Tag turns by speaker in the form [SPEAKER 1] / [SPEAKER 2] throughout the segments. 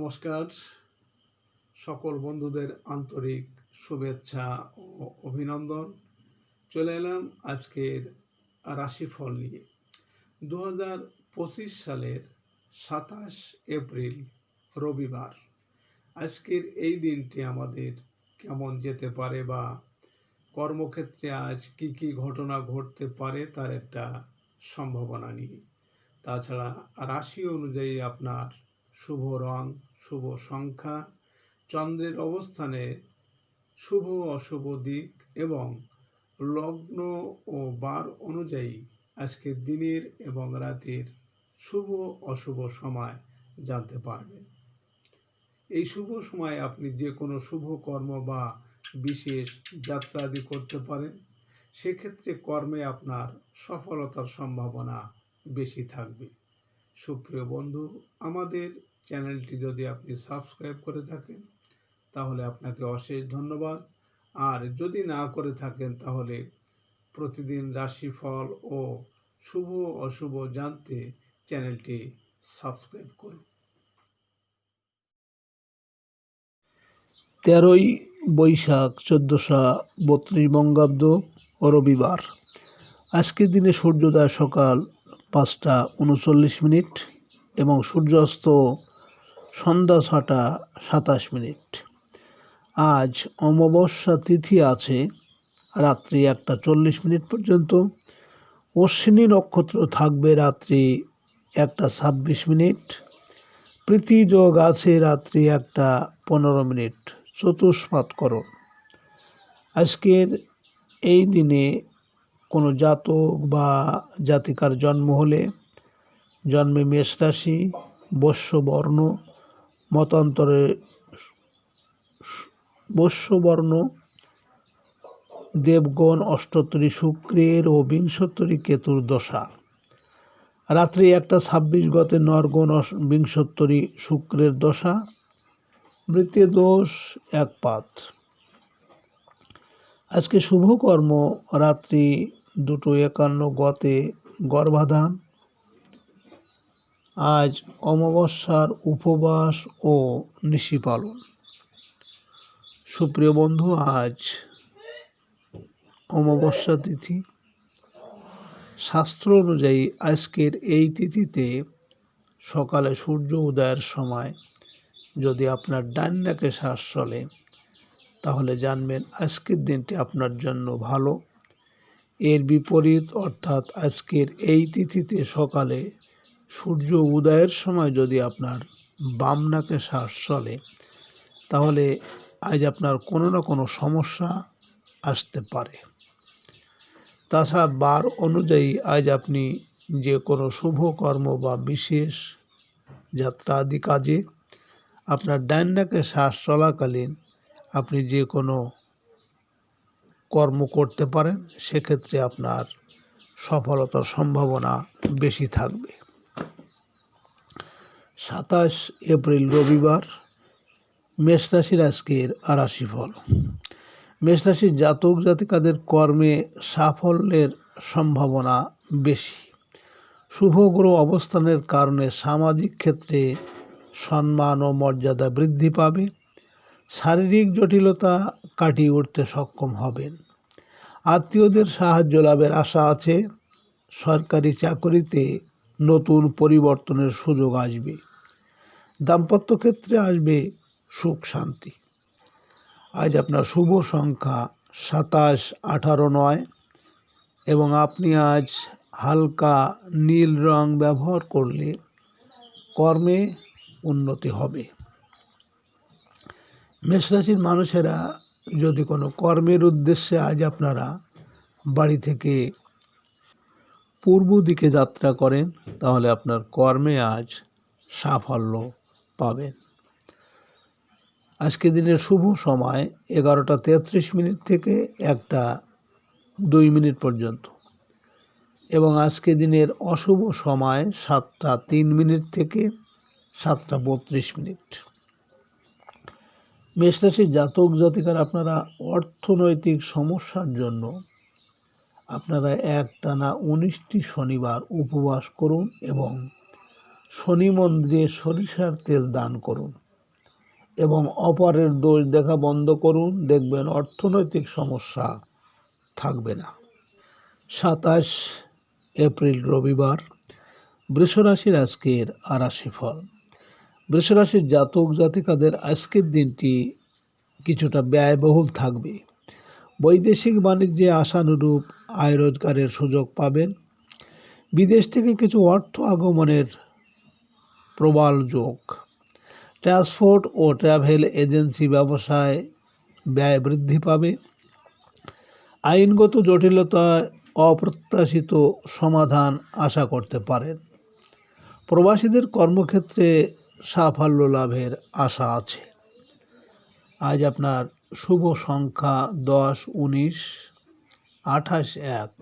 [SPEAKER 1] নমস্কার, সকল বন্ধুদের আন্তরিক শুভেচ্ছা ও অভিনন্দন। চলে এলাম আজকের রাশিফল নিয়ে। 2025 সালের 27 এপ্রিল রবিবার। আজকের এই দিনটি আমাদের কেমন যেতে পারে বা কর্মক্ষেত্রে আজ কি কি ঘটনা ঘটতে পারে তার একটা সম্ভাবনা নিয়ে। তাছাড়া রাশি অনুযায়ী আপনার শুভ রং, শুভ সংখ্যা, চন্দ্রের অবস্থানে শুভ অশুভ দিক এবং লগ্ন ও বার অনুযায়ী আজকের দিনের এবং রাতের শুভ অশুভ সময় জানতে পারবেন। এই শুভ সময়ে আপনি যে কোনো শুভ কর্ম বা বিশেষ যাত্রা আদি করতে পারেন। সেক্ষেত্রে কর্মে আপনার সফলতার সম্ভাবনা বেশি থাকবে। সুপ্রিয় বন্ধু, আমাদের চ্যানেলটি যদি আপনি সাবস্ক্রাইব করে থাকেন তাহলে আপনাকে অশেষ ধন্যবাদ। আর যদি না করে থাকেন তাহলে প্রতিদিন রাশিফল ও শুভ অশুভ জানতে চ্যানেলটি সাবস্ক্রাইব করুন।
[SPEAKER 2] 13ই বৈশাখ 1432 বঙ্গাব্দ রবিবার। আজকের দিনে সূর্যোদয় সকাল 5:39 এবং সূর্যাস্ত সন্ধ্যা 6:27। আজ অমাবস্যা তিথি আছে রাত্রি 1:40 পর্যন্ত। অশ্বিনী নক্ষত্র থাকবে রাত্রি 1:26। প্রীতি যোগ আছে রাত্রি 1:15। চতুষ্পাৎকরণ। আজকের এই দিনে কোনো জাতক বা জাতিকার জন্ম হলে জন্মে মেষ রাশি, বৈশ্যবর্ণ, মতান্তরে বৈশ্যবর্ণ, দেবগণ, অষ্টোত্তরী শুক্রের ও বিংশোত্তরী কেতুর দশা। রাত্রি 1:26 গতে নরগণ বিংশোত্তরী শুক্রের দশা। মৃত্যু দোষ 1 পাত। আজকে শুভকর্ম রাত্রি 2:51 গতে গর্ভাধান। আজ অমাবস্যার উপবাস ও নিশি পালন। সুপ্রিয় বন্ধু, আজ অমাবস্যা তিথি। শাস্ত্র অনুযায়ী আজকের এই তিথিতে সকালে সূর্য উদয়ের সময় যদি আপনার ডান নাকে শ্বাস চলে তাহলে জানবেন আজকের দিনটি আপনার জন্য ভালো। এর বিপরীত অর্থাৎ আজকের এই তিথিতে সকালে সূর্য উদয়ের সময় যদি আপনার বাম নাকে শ্বাস চলে তাহলে আজ আপনার কোনো না কোনো সমস্যা আসতে পারে। তাছাড়া বার অনুযায়ী আজ আপনি যে কোনো শুভ কর্ম বা বিশেষ যাত্রা আদি কাজে আপনার ডান নাকে শ্বাস চলাকালীন আপনি যে কোনো কর্ম করতে পারেন। সেক্ষেত্রে আপনার সফলতার সম্ভাবনা বেশি থাকবে। 27 এপ্রিল রবিবার। মেষ রাশির আজকের রাশিফল। মেষ রাশির জাতক জাতিকাদের কর্মে সাফল্যের সম্ভাবনা বেশি। শুভ গ্রহ অবস্থানের কারণে সামাজিক ক্ষেত্রে সম্মান ও মর্যাদা বৃদ্ধি পাবে। শারীরিক জটিলতা কাটিয়ে উঠতে সক্ষম হবেন। আত্মীয়দের সাহায্য লাভের আশা আছে। সরকারি চাকরিতে নতুন পরিবর্তনের সুযোগ আসবে। দাম্পত্য ক্ষেত্রে আসবে সুখ শান্তি। আজ আপনার শুভ সংখ্যা 27, 18, 9 এবং আপনি আজ হালকা নীল রং ব্যবহার করলে কর্মে উন্নতি হবে। মেষরাশির মানুষেরা যদি কোনো কর্মের উদ্দেশ্যে আজ আপনারা বাড়ি থেকে পূর্ব দিকে যাত্রা করেন তাহলে আপনার কর্মে আজ সাফল্য পাবেন। আজকে দিনের শুভ সময় 11:33 থেকে 1:02 পর্যন্ত এবং আজকে দিনের অশুভ সময় 7:03 থেকে 7:32। মেষরাশির জাতক জাতিকার আপনারা অর্থনৈতিক সমস্যার জন্য আপনারা একটানা 19টি শনিবার উপবাস করুন এবং শনি মন্দিরে সরিষার তেল দান করুন। এবং অপরের দোষ দেখা বন্ধ করুন, দেখবেন অর্থনৈতিক সমস্যা থাকবে না। 27 এপ্রিল রবিবার, বৃষরাশির আজকের রাশিফল। বৃষরাশির জাতক জাতিকাদের আজকের দিনটি কিছুটা ব্যয়বহুল থাকবে। বৈদেশিক বাণিজ্যে আশানুরূপ আয় রোজগারের সুযোগ পাবেন। বিদেশ থেকে কিছু অর্থ আগমনের প্রবল যোগ। ট্রান্সপোর্ট ও ট্রাভেল এজেন্সি ব্যবসায় ব্যয় বৃদ্ধি পাবে। আইনগত জটিলতায় অপ্রত্যাশিত সমাধান আশা করতে পারেন। প্রবাসীদের কর্মক্ষেত্রে সাফল্য লাভের আশা আছে। আজ আপনার শুভ সংখ্যা 10, 19, 28, 1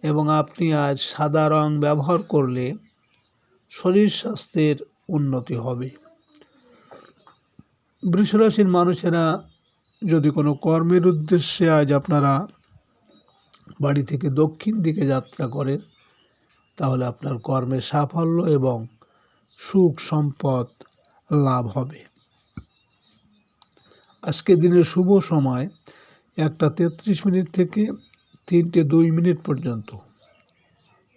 [SPEAKER 2] এবং আপনি আজ সাদা রং ব্যবহার করলে শরীর স্বাস্থ্যের উন্নতি হবে। বৃষরাশির মানুষেরা যদি কোনো কর্মের উদ্দেশ্যে আজ আপনারা বাড়ি থেকে দক্ষিণ দিকে যাত্রা করেন, তাহলে আপনার কর্মে সাফল্য এবং সুখ সম্পদ লাভ হবে। আজকে দিনের শুভ সময় 1:33 থেকে 3:02 পর্যন্ত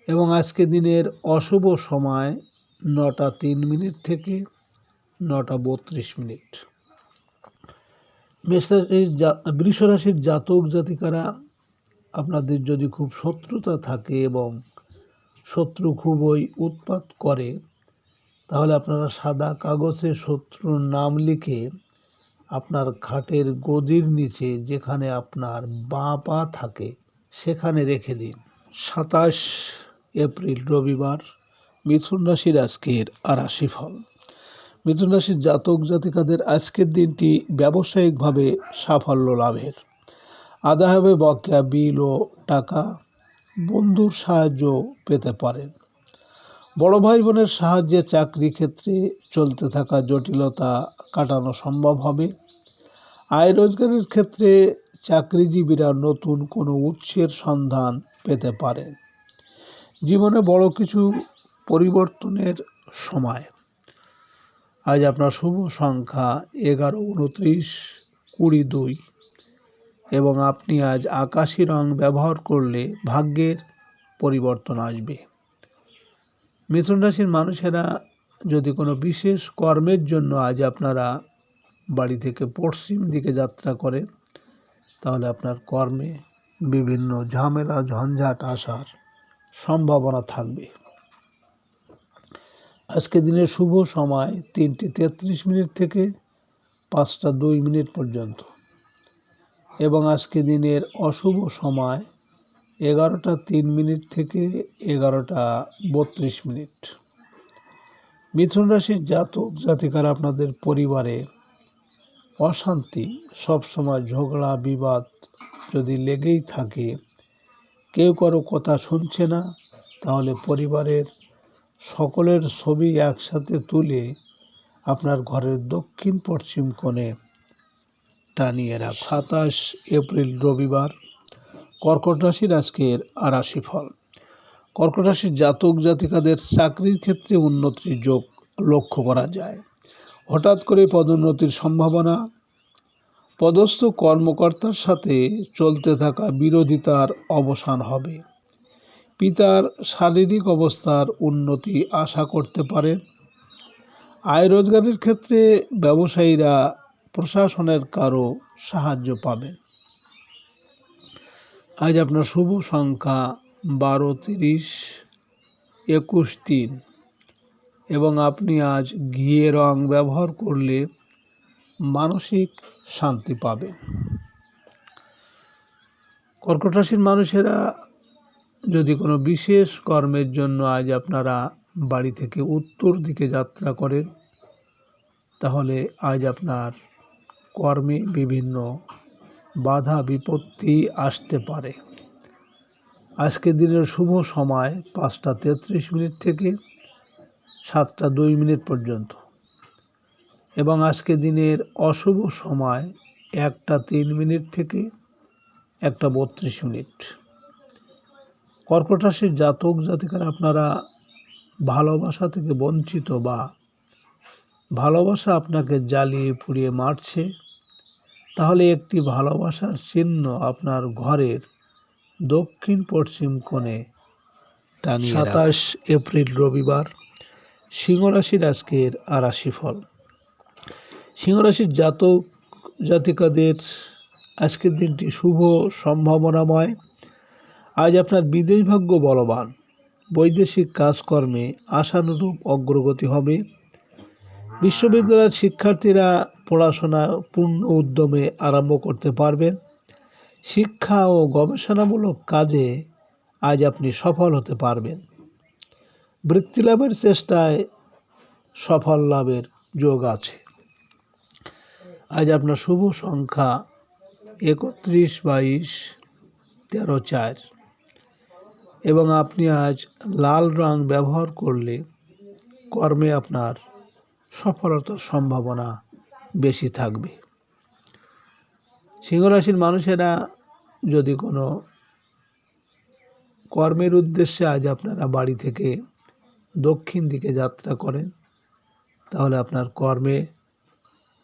[SPEAKER 2] এবং আজকে দিনের অশুভ সময় 9:03 থেকে 9:32। বৃষরাশির জাতক জাতিকারা আপনাদের যদি খুব শত্রুতা থাকে এবং শত্রু খুবই উৎপাত করে, তাহলে আপনারা সাদা কাগজে শত্রুর নাম লিখে আপনার খাটের গদির নিচে, যেখানে আপনার বাঁ পা থাকে, সেখানে রেখে দিন। 27 এপ্রিল রবিবার, মিথুন রাশির আজকের রাশিফল। মিথুন রাশির জাতক জাতিকাদের আজকের দিনটি ব্যবসায়িকভাবে সাফল্য লাভের। আদায় হবে বকেয়া বিল ও টাকা। বন্ধুর সাহায্য পেতে পারেন। বড় ভাই বোনের সাহায্যে চাকরি ক্ষেত্রে চলতে থাকা জটিলতা কাটানো সম্ভব হবে। আয় রোজগারের ক্ষেত্রে চাকরিজীবীরা নতুন কোনো উৎসের সন্ধান পেতে পারেন। জীবনে বড় কিছু পরিবর্তনের সময়। আজ আপনার শুভ সংখ্যা 11, 29, 22 এবং আপনি আজ আকাশি রং ব্যবহার করলে ভাগ্যের পরিবর্তন আসবে। মিথুন রাশির মানুষেরা যদি কোনো বিশেষ কর্মের জন্য আজ আপনারা বাড়ি থেকে পশ্চিম দিকে যাত্রা করেন, তাহলে আপনার কর্মে বিভিন্ন ঝামেলা ঝঞ্ঝাট আসার সম্ভাবনা থাকবে। আজকে দিনের শুভ সময় 3:33 থেকে 5:02 পর্যন্ত এবং আজকে দিনের অশুভ সময় 11:03 থেকে 11:32। মিথুন রাশির জাতক জাতিকারা আপনাদের পরিবারে অশান্তি, সবসময় ঝগড়া বিবাদ যদি লেগেই থাকে, কেউ কারো কথা শুনছে না, তাহলে পরিবারের সকলের ছবি একসাথে তুলে আপনার ঘরের দক্ষিণ পশ্চিম কোণে টানিয়ে রাখ। 27 এপ্রিল রবিবার, কর্কট রাশির আজকের রাশিফল। কর্কট রাশির জাতক জাতিকাদের চাকরির ক্ষেত্রে উন্নতির যোগ লক্ষ্য করা যায়। হঠাৎ করে পদোন্নতির সম্ভাবনা। পদস্থ কর্মকর্তার সাথে চলতে থাকা বিরোধিতার অবসান হবে। পিতার শারীরিক অবস্থার উন্নতি আশা করতে পারেন। আয় রোজগারের ক্ষেত্রে ব্যবসায়ীরা প্রশাসনের কারো সাহায্য পাবেন। আজ আপনার শুভ সংখ্যা 12, 30, 21, 3 এবং আপনি আজ ঘিয়ে রং ব্যবহার করলে মানসিক শান্তি পাবেন। কর্কট রাশির মানুষেরা যদি কোনো বিশেষ কর্মের জন্য আজ আপনারা বাড়ি থেকে উত্তর দিকে যাত্রা করেন, তাহলে আজ আপনার কর্মে বিভিন্ন বাধা বিপত্তি আসতে পারে। আজকের দিনের শুভ সময় 5:33 থেকে 7:02 পর্যন্ত এবং আজকে দিনের অশুভ সময় 1:03 থেকে 1:32। কর্কট রাশির জাতক জাতিকারা আপনারা ভালোবাসা থেকে বঞ্চিত বা ভালোবাসা আপনাকে জ্বালিয়ে পুড়িয়ে মারছে, তাহলে একটি ভালোবাসার চিহ্ন আপনার ঘরের দক্ষিণ পশ্চিম কোণে টানিয়ে রাখুন। 27 এপ্রিল রবিবার, সিংহ রাশির আজকের রাশিফল। সিংহ রাশির জাতক জাতিকাদের আজকের দিনটি শুভ সম্ভাবনাময়। আজ আপনার বিদেশ ভাগ্য বলবান, বৈদেশিক কাজকর্মে আশানুরূপ অগ্রগতি হবে। বিশ্ববিদ্যালয়ের শিক্ষার্থীরা পড়াশোনা পূর্ণ উদ্যমে আরম্ভ করতে পারবেন। শিক্ষা ও গবেষণামূলক কাজে আজ আপনি সফল হতে পারবেন। বৃত্তি লাভের চেষ্টায় সফল লাভের যোগ আছে। আজ আপনার শুভ সংখ্যা 31, 22, 13, 4 এবং আপনি আজ লাল রং ব্যবহার করলে কর্মে আপনার সফলতার সম্ভাবনা বেশি থাকবে। সিংহ রাশির মানুষেরা যদি কোনো কর্মের উদ্দেশ্যে আজ আপনারা বাড়ি থেকে দক্ষিণ দিকে যাত্রা করেন, তাহলে আপনার কর্মে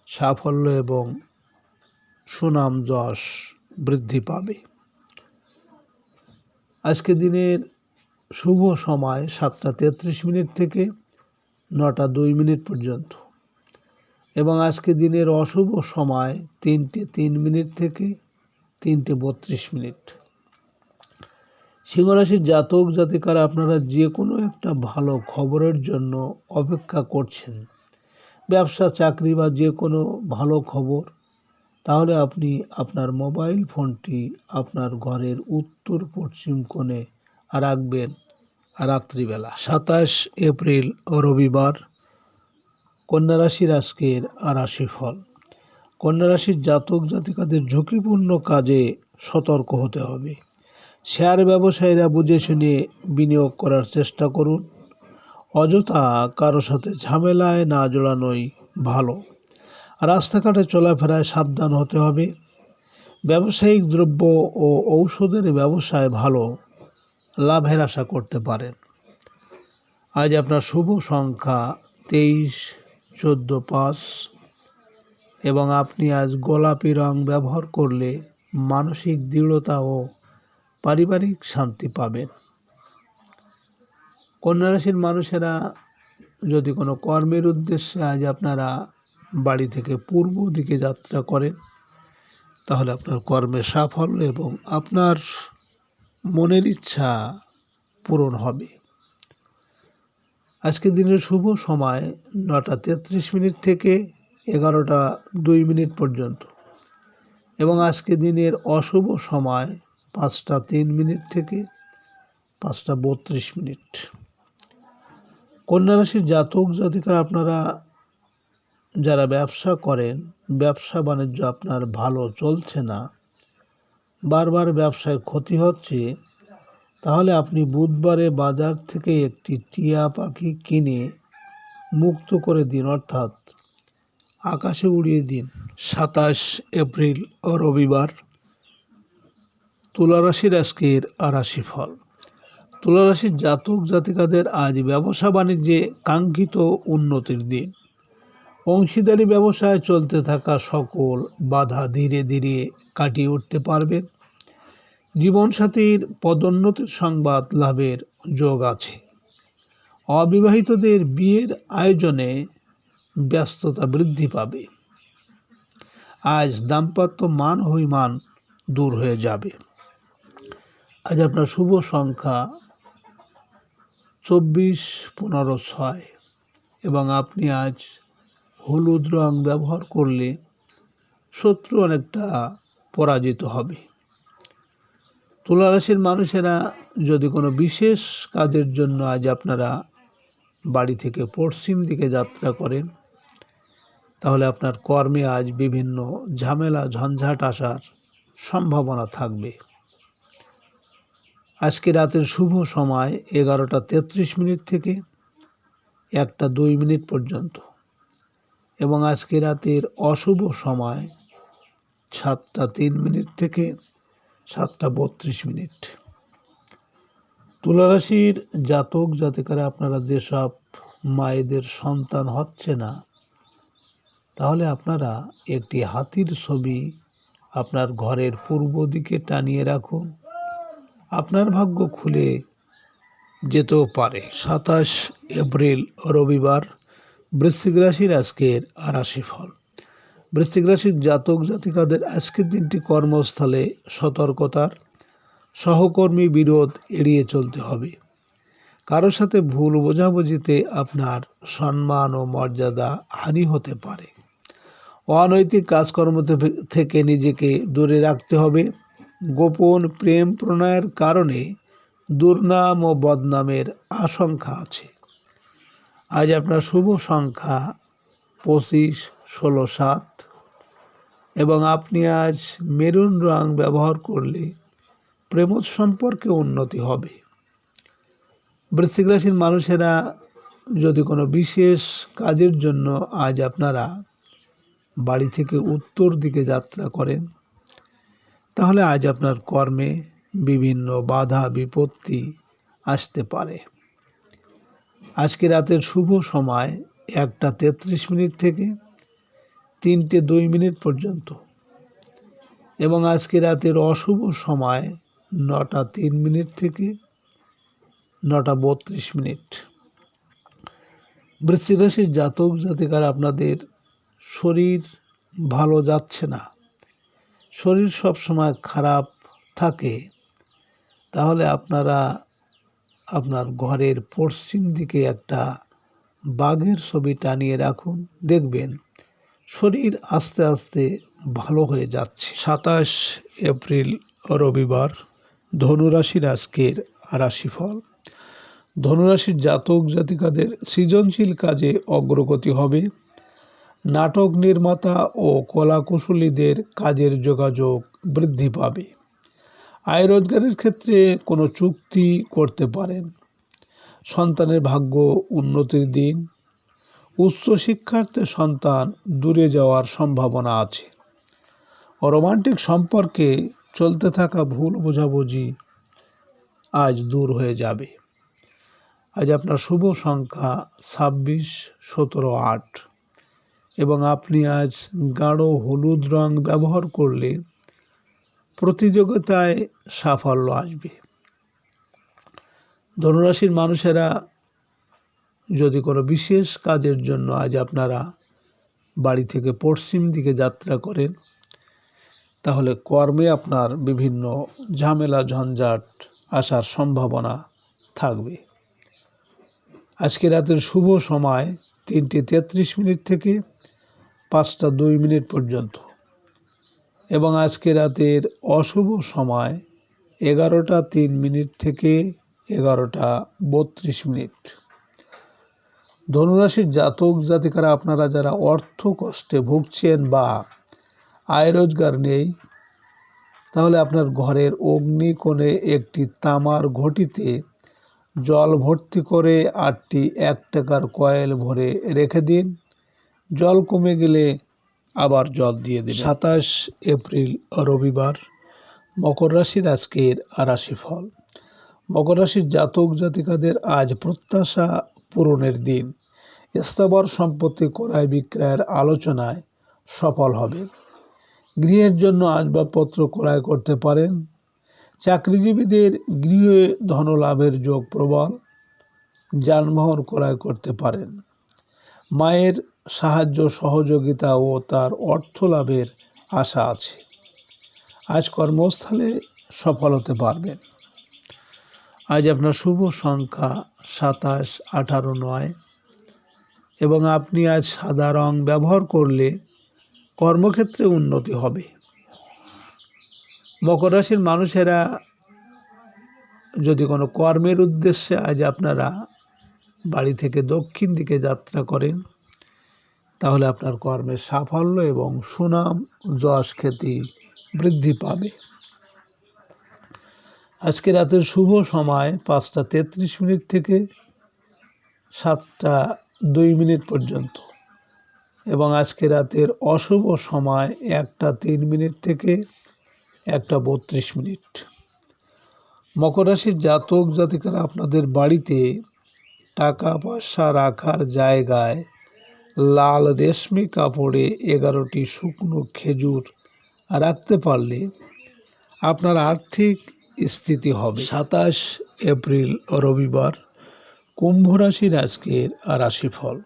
[SPEAKER 2] সাফল্য এবং সুনাম যশ বৃদ্ধি পাবে। আজকে দিনের শুভ সময় 7:33 থেকে 9:02 পর্যন্ত এবং আজকে দিনের অশুভ সময় 3:03 থেকে 3:32। সিংহ রাশির জাতক জাতিকারা আপনারা যে কোনো একটা ভালো খবরের জন্য অপেক্ষা করছেন, ব্যবসা চাকরি বা যে কোনো ভালো খবর, তাহলে আপনি আপনার মোবাইল ফোনটি আপনার ঘরের উত্তর পশ্চিম কোণে রাখবেন রাত্রিবেলা। 27 এপ্রিল রবিবার, কন্যা রাশির আজকের রাশিফল। কন্যা রাশির জাতক জাতিকাদের ঝুঁকিপূর্ণ কাজে সতর্ক হতে হবে। শেয়ার ব্যবসায়ীরা বুঝে শুনে বিনিয়োগ করার চেষ্টা করুন। অযথা কারো সাথে ঝামেলায় না জড়ানোই ভালো। রাস্তাঘাটে চলাফেরায় সাবধান হতে হবে। ব্যবসায়িক দ্রব্য ও ঔষধের ব্যবসায় ভালো লাভের আশা করতে পারেন। আজ আপনার শুভ সংখ্যা 23, 14, 5 এবং আপনি আজ গোলাপি রং ব্যবহার করলে মানসিক দৃঢ়তা ও পারিবারিক শান্তি পাবেন। কন্যা রাশির মানুষেরা যদি কোনো কর্মের উদ্দেশ্যে আজ আপনারা বাড়ি থেকে পূর্ব দিকে যাত্রা করেন, তাহলে আপনার কর্মে সাফল্য এবং আপনার মনের ইচ্ছা পূরণ হবে। আজকে দিনের শুভ সময় 9:33 থেকে 11:02 পর্যন্ত এবং আজকে দিনের অশুভ সময় 5:03 থেকে 5:32। কন্যা রাশির জাতক জাতিকারা আপনারা যারা ব্যবসা করেন, ব্যবসা বাণিজ্য আপনার ভালো চলছে না, বারবার ব্যবসায় ক্ষতি হচ্ছে, তাহলে আপনি বুধবারে বাজার থেকে একটি টিয়া পাখি কিনে মুক্ত করে দিন, অর্থাৎ আকাশে উড়িয়ে দিন। 27 এপ্রিল রবিবার, তুলা রাশির আজকের রাশিফল। তুলা রাশির জাতক জাতিকাদের আজ ব্যবসা বাণিজ্যে কাঙ্ক্ষিত উন্নতির দিন। অংশীদারি ব্যবসায় চলতে থাকা সকল বাধা ধীরে ধীরে কাটিয়ে উঠতে পারবেন। জীবনসাথীর পদোন্নতির সংবাদ লাভের যোগ আছে। অবিবাহিতদের বিয়ের আয়োজনে ব্যস্ততা বৃদ্ধি পাবে। আজ দাম্পত্য মান অভিমান দূর হয়ে যাবে। আজ আপনার শুভ সংখ্যা 24, 15, 6 এবং আপনি আজ হলুদ রং ব্যবহার করলে শত্রু অনেকটা পরাজিত হবে। তুলা রাশির মানুষেরা যদি কোনো বিশেষ কাজের জন্য আজ আপনারা বাড়ি থেকে পশ্চিম দিকে যাত্রা করেন, তাহলে আপনার কর্মে আজ বিভিন্ন ঝামেলা ঝঞ্ঝাট আসার সম্ভাবনা থাকবে। আজকে রাতের শুভ সময় 11:33 থেকে 1:02 পর্যন্ত এবং আজকে রাতের অশুভ সময় 7:03 থেকে 7:32। তুলা রাশির জাতক জাতিকারা আপনারা যেসব মায়েদের সন্তান হচ্ছে না, তাহলে আপনারা একটি হাতির ছবি আপনার ঘরের পূর্ব দিকে টানিয়ে রাখুন। আপনার ভাগ্য খুলে যেতেও পারে। 27 এপ্রিল রবিবার, বৃশ্চিক রাশির আজকের রাশিফল। বৃশ্চিক রাশির জাতক জাতিকাদের আজকের দিনটি কর্মস্থলে সতর্কতার, সহকর্মী বিরোধ এড়িয়ে চলতে হবে। কারোর সাথে ভুল বোঝাবুঝিতে আপনার সম্মান ও মর্যাদা হানি হতে পারে। অনৈতিক কাজকর্ম থেকে নিজেকে দূরে রাখতে হবে। গোপন প্রেম প্রণয়ের কারণে দুর্নাম ও বদনামের আশঙ্কা আছে। আজ আপনার শুভ সংখ্যা 25, 16, 7 এবং আপনি আজ মেরুন রং ব্যবহার করলে প্রেমজ সম্পর্কে উন্নতি হবে। বৃশ্চিক রাশির মানুষেরা যদি কোনো বিশেষ কাজের জন্য আজ আপনারা বাড়ি থেকে উত্তর দিকে যাত্রা করেন, তাহলে আজ আপনার কর্মে বিভিন্ন বাধা বিপত্তি আসতে পারে। আজকে রাতের শুভ সময় 1:33 থেকে 3:02 পর্যন্ত এবং আজকে রাতের অশুভ সময় 9:03 থেকে 9:32। বৃশ্চিক রাশির জাতক জাতিকারা আপনাদের শরীর ভালো যাচ্ছে না, শরীর সবসময় খারাপ থাকে, তাহলে আপনারা আপনার ঘরের পশ্চিম দিকে একটা বাঘের ছবি টানিয়ে রাখুন। দেখবেন শরীর আস্তে আস্তে ভালো হয়ে যাচ্ছে। 27 এপ্রিল রবিবার, ধনুরাশির আজকের রাশিফল। ধনুরাশির জাতক জাতিকাদের সৃজনশীল কাজে অগ্রগতি হবে। নাটক নির্মাতা ও কলাকুশলীদের কাজের যোগাযোগ বৃদ্ধি পাবে। আয় রোজগারের ক্ষেত্রে কোনো চুক্তি করতে পারেন। সন্তানের ভাগ্য উন্নতির দিন। উচ্চশিক্ষার্থে সন্তান দূরে যাওয়ার সম্ভাবনা আছে। রোমান্টিক সম্পর্কে চলতে থাকা ভুল বোঝাবুঝি আজ দূর হয়ে যাবে। আজ আপনার শুভ সংখ্যা 26, 17, 8 এবং আপনি আজ গাঢ় হলুদ রং ব্যবহার করলে প্রতিযোগিতায় সাফল্য আসবে। ধনুরাশির মানুষেরা যদি কোনো বিশেষ কাজের জন্য আজ আপনারা বাড়ি থেকে পশ্চিম দিকে যাত্রা করেন, তাহলে কর্মে আপনার বিভিন্ন ঝামেলা ঝঞ্ঝাট আসার সম্ভাবনা থাকবে। আজকে রাতের শুভ সময় 3:33 থেকে 5:02 পর্যন্ত এবং আজকে রাতের অশুভ সময় 11:03 থেকে 11:32। ধনুরাশির জাতক জাতিকারা আপনারা যারা অর্থ কষ্টে ভুগছেন বা আয় রোজগার নেই, তাহলে আপনার ঘরের অগ্নিকোণে একটি তামার ঘটিতে জল ভর্তি করে 8টি 1 টাকার কয়েল ভরে রেখে দিন। জল কমে গেলে আবার জল দিয়ে দিন। 27 এপ্রিল রবিবার, মকর রাশির আজকের রাশিফল। মকর রাশির জাতক জাতিকাদের আজ প্রত্যাশা পূরণের দিন। স্থাবর সম্পত্তি ক্রয় বিক্রয়ের আলোচনায় সফল হবেন। গৃহের জন্য আসবাবপত্র ক্রয় করতে পারেন। চাকরিজীবীদের গৃহে ধনলাভের যোগ প্রবল। যানবাহন ক্রয় করতে পারেন। মায়ের সাহায্য সহযোগিতা ও তার অর্থ লাভের আশা আছে। আজ কর্মস্থলে সফল হতে পারবেন। আজ আপনার শুভ সংখ্যা 27, 18, 9 এবং আপনি আজ সাদা রং ব্যবহার করলে কর্মক্ষেত্রে উন্নতি হবে। মকর রাশির মানুষেরা যদি কোনো কর্মের উদ্দেশ্যে আজ আপনারা বাড়ি থেকে দক্ষিণ দিকে যাত্রা করেন, তাহলে আপনার কর্মের সাফল্য এবং সুনাম যশ খ্যাতি বৃদ্ধি পাবে। আজকে রাতের শুভ সময় 5:33 থেকে 7:02 পর্যন্ত এবং আজকে রাতের অশুভ সময় 1:03 থেকে 1:32। মকর রাশির জাতক জাতিকারা আপনাদের বাড়িতে টাকা পয়সা রাখার জায়গায় লাল রেশমি কাপড়ে 11টি শুকনো খেজুর রাখতে পারলে আপনার আর্থিক স্থিতি হবে। 27 এপ্রিল রবিবার, কুম্ভ রাশির আজকের রাশিফল।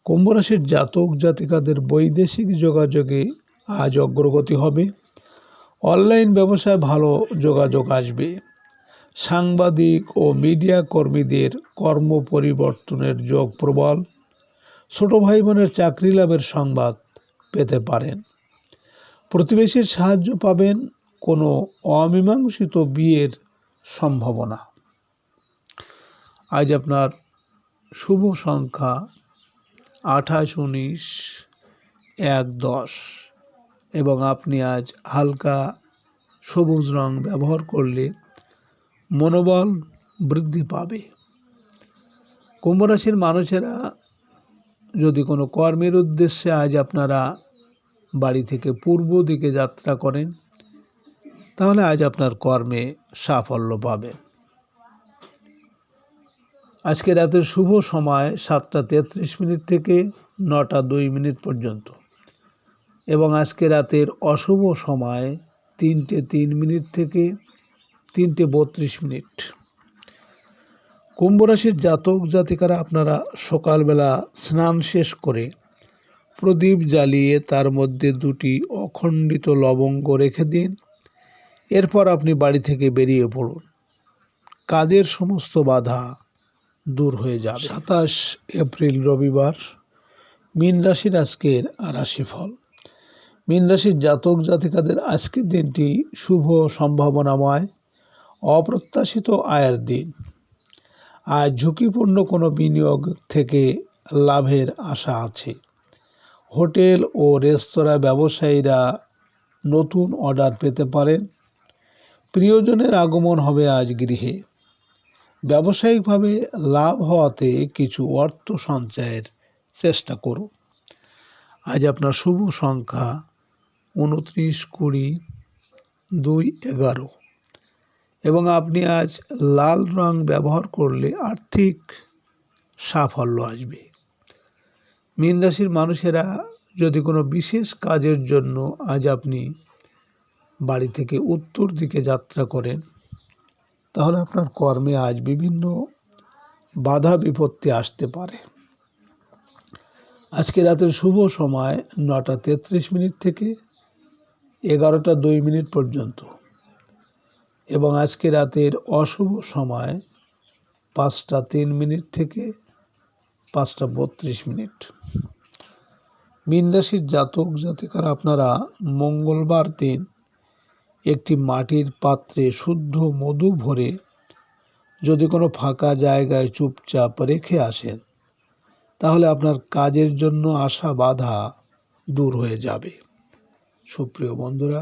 [SPEAKER 2] কুম্ভ রাশির জাতক জাতিকাদের বৈদেশিক যোগাযোগে আজ অগ্রগতি হবে। অনলাইন ব্যবসায় ভালো যোগাযোগ আসবে। সাংবাদিক ও মিডিয়া কর্মীদের কর্ম পরিবর্তনের যোগ প্রবল। ছোট ভাই বোনের চাকরি লাভের সংবাদ পেতে পারেন। প্রতিবেশীর সাহায্য পাবেন। কোনো অমীমাংসিত বিয়ের সম্ভাবনা। আজ আপনার শুভ সংখ্যা 28, 19, 1, 10 এবং আপনি আজ হালকা সবুজ রং ব্যবহার করলে মনোবল বৃদ্ধি পাবে। কুম্ভ রাশির মানুষেরা যদি কোনো কর্মের উদ্দেশ্যে আজ আপনারা বাড়ি থেকে পূর্ব দিকে যাত্রা করেন, তাহলে আজ আপনার কর্মে সাফল্য পাবেন। আজকে রাতের শুভ সময় 7টা 33 থেকে 9টা 2 পর্যন্ত এবং আজকে রাতের অশুভ সময় 3টে 3 থেকে 3টে 32। কুম্ভ রাশির জাতক জাতিকারা আপনারা সকালবেলা স্নান শেষ করে প্রদীপ জ্বালিয়ে তার মধ্যে 2টি অখণ্ডিত লবঙ্গ রেখে দিন। এরপর আপনি বাড়ি থেকে বেরিয়ে পড়ুন। কাজের সমস্ত বাধা দূর হয়ে যাবে। 27 এপ্রিল রবিবার, মীন রাশির আজকের রাশিফল। মীন রাশির জাতক জাতিকাদের আজকের দিনটি শুভ সম্ভাবনাময়, অপ্রত্যাশিত আয়ের দিন। আজ ঝুঁকিপূর্ণ কোনো বিনিয়োগ থেকে লাভের আশা আছে। হোটেল ও রেস্তোরাঁ ব্যবসায়ীরা নতুন অর্ডার পেতে পারেন। প্রিয়জনের আগমন হবে আজ গৃহে। ব্যবসায়িকভাবে লাভ হওয়াতে কিছু অর্থ সঞ্চয়ের চেষ্টা করুন। আজ আপনার শুভ সংখ্যা 29, 20, 2, 11 এবং আপনি আজ লাল রং ব্যবহার করলে আর্থিক সাফল্য আসবে। মীন রাশির মানুষেরা যদি কোনো বিশেষ কাজের জন্য আজ আপনি বাড়ি থেকে উত্তর দিকে যাত্রা করেন, তাহলে আপনার কর্মে আজ বিভিন্ন বাধা বিপত্তি আসতে পারে। আজকে রাতের শুভ সময় 9টা 33 থেকে 11টা 2 পর্যন্ত এবং আজকে রাতের অশুভ সময় 5টা 3 থেকে 5টা 32। মীন রাশির জাতক জাতিকারা আপনারা মঙ্গলবার দিন একটি মাটির পাত্রে শুদ্ধ মধু ভরে যদি কোনো ফাঁকা জায়গায় চুপচাপ রেখে আসেন, তাহলে আপনার কাজের জন্য আসা বাধা দূর হয়ে যাবে। সুপ্রিয় বন্ধুরা,